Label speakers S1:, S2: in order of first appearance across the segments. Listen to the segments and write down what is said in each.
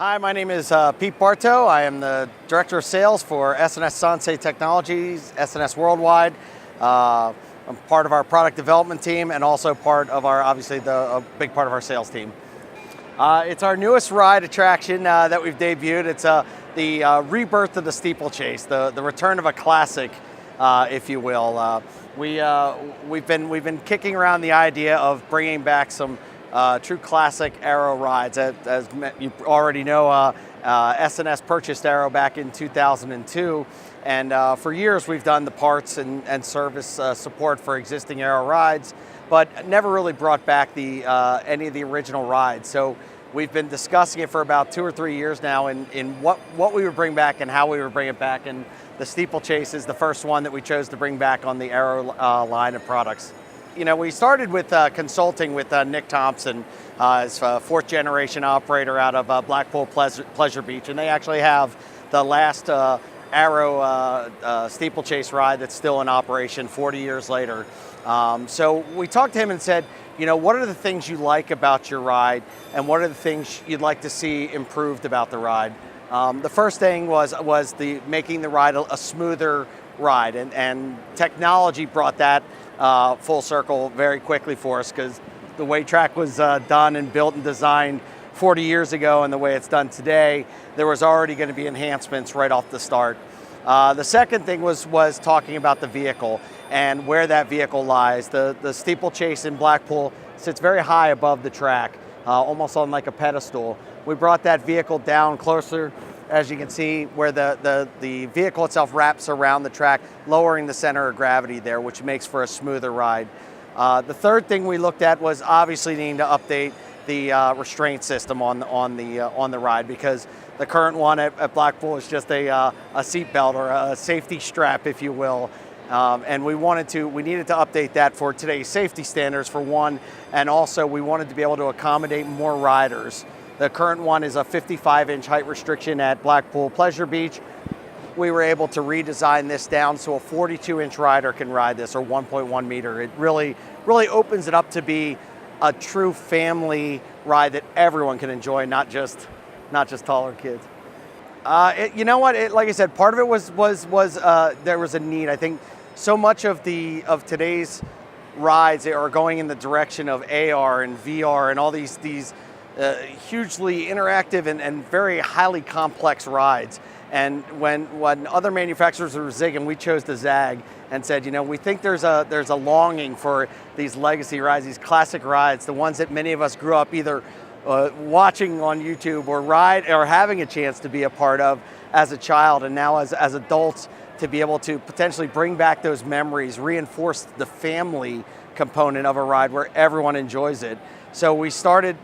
S1: Hi, my name is Pete Barto. I am the Director of Sales for S&S Sansei Technologies, S&S Worldwide. I'm part of our product development team and also part of our, obviously, a big part of our sales team. It's our newest ride attraction that we've debuted. It's the rebirth of the Steeplechase, the return of a classic, if you will. We've been kicking around the idea of bringing back some true classic Arrow rides. As you already know, S&S purchased Arrow back in 2002, and for years we've done the parts and service support for existing Arrow rides, but never really brought back any of the original rides. So we've been discussing it for about 2 or 3 years now in what we would bring back and how we would bring it back, and the Steeplechase is the first one that we chose to bring back on the Arrow line of products. You know, we started with consulting with Nick Thompson, as a 4th generation operator out of Blackpool Pleasure Beach, and they actually have the last Arrow Steeplechase ride that's still in operation 40 years later. So we talked to him and said, you know, what are the things you like about your ride, and what are the things you'd like to see improved about the ride? The first thing was making the ride a smoother ride, and technology brought that full circle very quickly for us, because the way track was done and built and designed 40 years ago and the way it's done today, there was already going to be enhancements right off the start. The second thing was talking about the vehicle and where that vehicle lies. The Steeplechase in Blackpool sits very high above the track, almost on like a pedestal. We brought that vehicle down closer, as you can see, where the vehicle itself wraps around the track, lowering the center of gravity there, which makes for a smoother ride. The third thing we looked at was obviously needing to update the restraint system on the ride, because the current one at Blackpool is just a seat belt or a safety strap, if you will. And we needed to update that for today's safety standards, for one, and also we wanted to be able to accommodate more riders. The current one is a 55-inch height restriction at Blackpool Pleasure Beach. We were able to redesign this down so a 42-inch rider can ride this, or 1.1 meter. It really opens it up to be a true family ride that everyone can enjoy, not just taller kids. You know what? Like I said, part of it was there was a need. I think so much of today's rides are going in the direction of AR and VR and all these hugely interactive and very highly complex rides. And when other manufacturers were zigging, we chose to zag and said, you know, we think there's a longing for these legacy rides, these classic rides, the ones that many of us grew up either watching on YouTube or having a chance to be a part of as a child, and now as adults, to be able to potentially bring back those memories, reinforce the family component of a ride where everyone enjoys it. So we started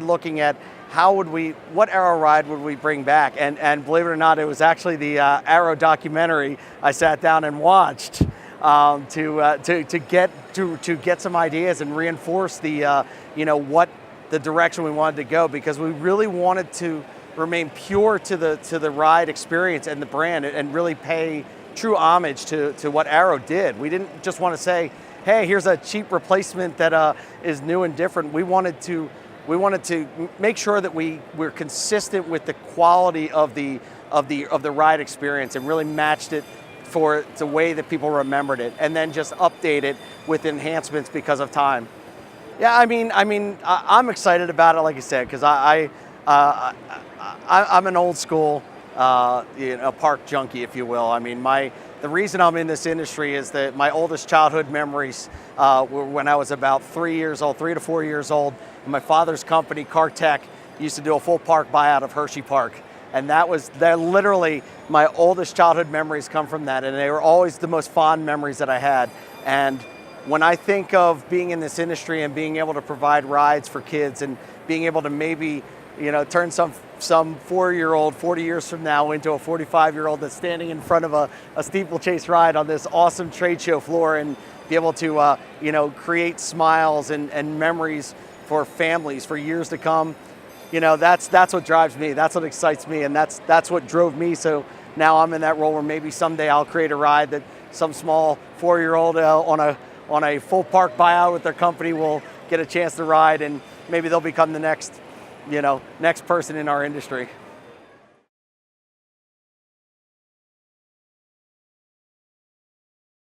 S1: looking at what Arrow ride would we bring back, and believe it or not, it was actually the Arrow documentary I sat down and watched to get some ideas and reinforce what the direction we wanted to go, because we really wanted to remain pure to the ride experience and the brand, and really pay true homage to what Arrow did. We didn't just want to say, hey, here's a cheap replacement that is new and different. We wanted to make sure that we're consistent with the quality of the ride experience, and really matched it for the way that people remembered it, and then just update it with enhancements because of time. Yeah, I mean, I'm excited about it, like I said, because I'm an old school park junkie, if you will. I mean, the reason I'm in this industry is that my oldest childhood memories were when I was about 3 to 4 years old. My father's company, Car Tech, used to do a full park buyout of Hershey Park. And that literally, my oldest childhood memories come from that. And they were always the most fond memories that I had. And when I think of being in this industry and being able to provide rides for kids, and being able to maybe, turn some 4-year-old 40 years from now into a 45-year-old that's standing in front of a steeplechase ride on this awesome trade show floor, and be able to create smiles and memories for families for years to come, that's what drives me. That's what excites me, and that's what drove me. So now I'm in that role where maybe someday I'll create a ride that some small 4-year-old on a full park buyout with their company will get a chance to ride, and maybe they'll become the next next person in our industry.